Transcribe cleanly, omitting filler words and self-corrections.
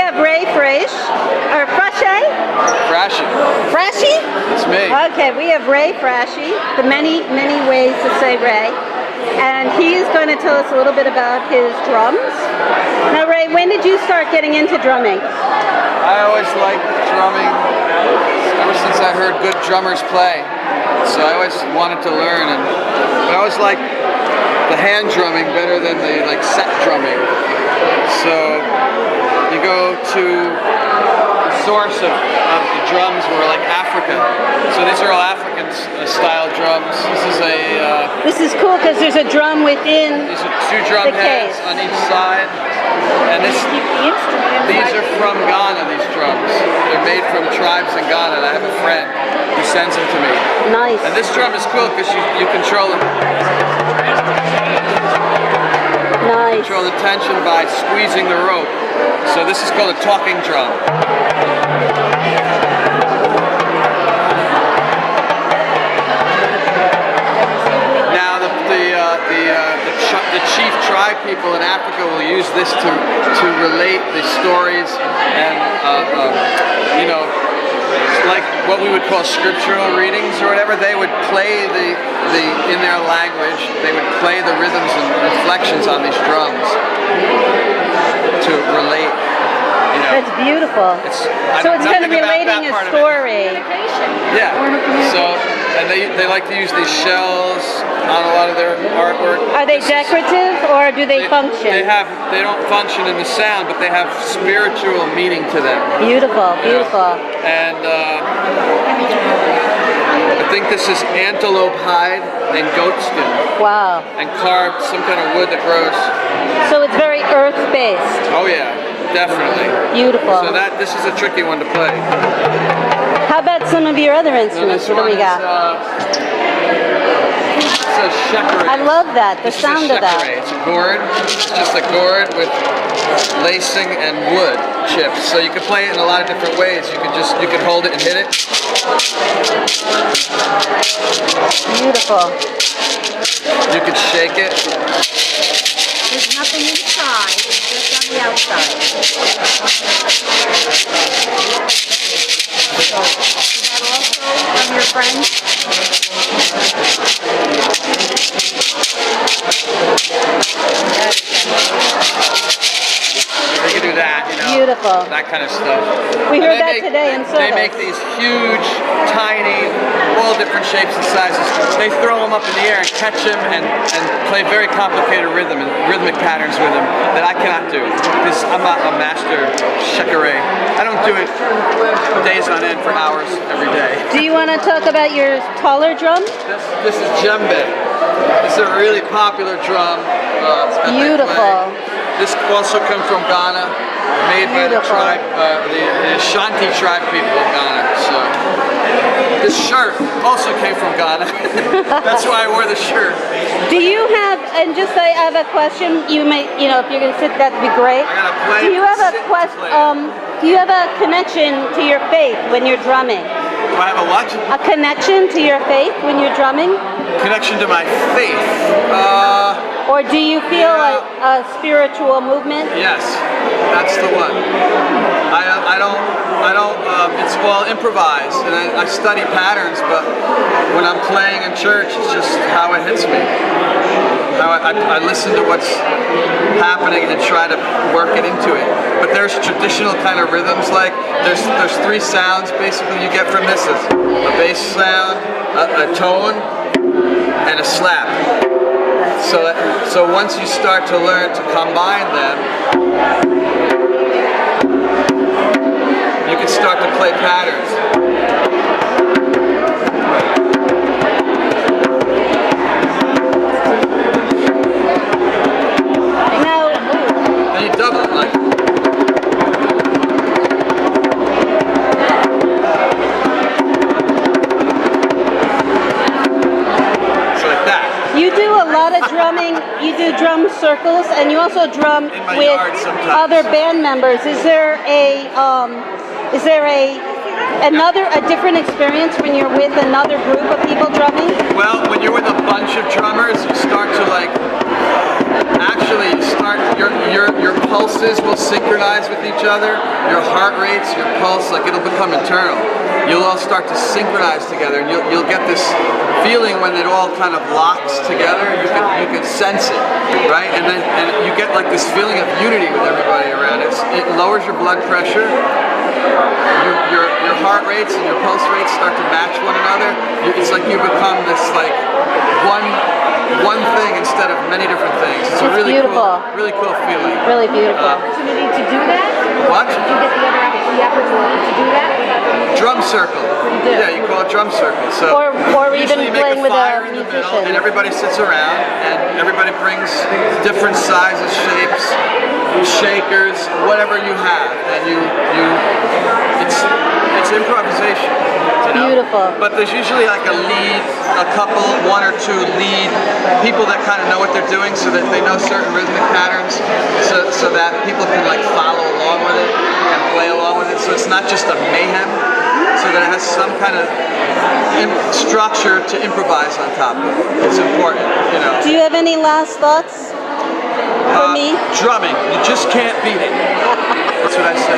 have Ray Frasche, or Frasche? Frasche. Frasche? It's me. Okay, we have Ray Frasche, the many ways to say Ray. And he's going to tell us a little bit about his drums. Now Ray, when did you start getting into drumming? I always liked drumming ever since I heard good drummers play. So I always wanted to learn, but I always liked the hand drumming better than the set drumming. So you go to the source of the drums were Africa. So these are all African style drums. This is cool because there's a drum within. These are two drum heads on each side, and these are from Ghana. These drums. They're made from tribes in Ghana. And I have a friend who sends them to me. Nice. And this drum is cool because you control it. Nice. Control the tension by squeezing the rope. So this is called a talking drum. Now the chief tribe people in Africa will use this to relate the stories and like what we would call scriptural readings or whatever. They would play in their language. They would play the rhythms and inflections on these drums to relate. That's beautiful. So it's kind of relating a story. Yeah. So, and they like to use these shells on a lot of their artwork. Are they decorative or do they function? They don't function in the sound, but they have spiritual meaning to them. Beautiful, beautiful. And I think this is antelope hide and goat skin. Wow. And carved some kind of wood that grows. So it's very earth-based. Oh yeah, definitely. Beautiful. So this is a tricky one to play. How about some of your other instruments? What do we got? It's a shekere. I love that, the sound of that. It's a gourd. It's just a gourd with lacing and wood chips. So you can play it in a lot of different ways. You can hold it and hit it. Beautiful. You could shake it. There's nothing inside, just on the outside. So, is that also from your friend? They can do that, Beautiful. that kind of stuff. We heard that today in service. They make these huge, tiny, all different shapes and sizes. They throw them up in the air and catch them and play very complicated rhythmic patterns with them that I cannot do because I'm not a master shekere. I don't do it days on end for hours every day. Do you want to talk about your taller drum? This is djembe. This is a really popular drum. Beautiful. This also comes from Ghana, made by the tribe, the Ashanti tribe people of Ghana. So this shirt also came from Ghana. That's why I wore the shirt. Do you have, and just I have a question. You may, if you're going to sit, that'd be great. I gotta play. Do you have a question? Do you have a connection to your faith when you're drumming? Do I have a what? A connection to your faith when you're drumming? Connection to my faith. Or do you feel a spiritual movement? Yes, that's the one. I don't. It's all improvised, and I study patterns. But when I'm playing in church, it's just how it hits me. I listen to what's happening and try to work it into it. But there's traditional kind of rhythms. Like there's three sounds basically you get from this: is a bass sound, a tone, and a slap. So once you start to learn to combine them, you can start to play patterns. Then you double it like. You do a lot of drumming. You do drum circles, and you also drum with other band members. Is there a different experience when you're with another group of people drumming? Well, when you're with a bunch of drummers, you start to actually usually you start, your pulses will synchronize with each other, your heart rates, your pulse, like it'll become internal. You'll all start to synchronize together, and you'll get this feeling when it all kind of locks together. You can sense it, right? And you get like this feeling of unity with everybody around it. It lowers your blood pressure. Your heart rates and your pulse rates start to match one another. It's like you become this like one thing instead of many different things. It's a really cool feeling. Really beautiful. Opportunity to do that? What? Did you get the opportunity to do that? Drum circle. Yeah, you call it drum circle. So Or usually even you make playing a with fire a in the middle, musician. and everybody sits around, and everybody brings different sizes, shapes, shakers, whatever you have, and it's improvisation. You know? Beautiful. But there's usually like a lead, a couple, one or two lead people that kind of know what they're doing, so that they know certain rhythmic patterns, so that people can like follow along with it and play along with it. So it's not just a mayhem, so that it has some kind of structure to improvise on top of. It's important, you know. Do you have any last thoughts for me? Drumming, you just can't beat it. That's what I say.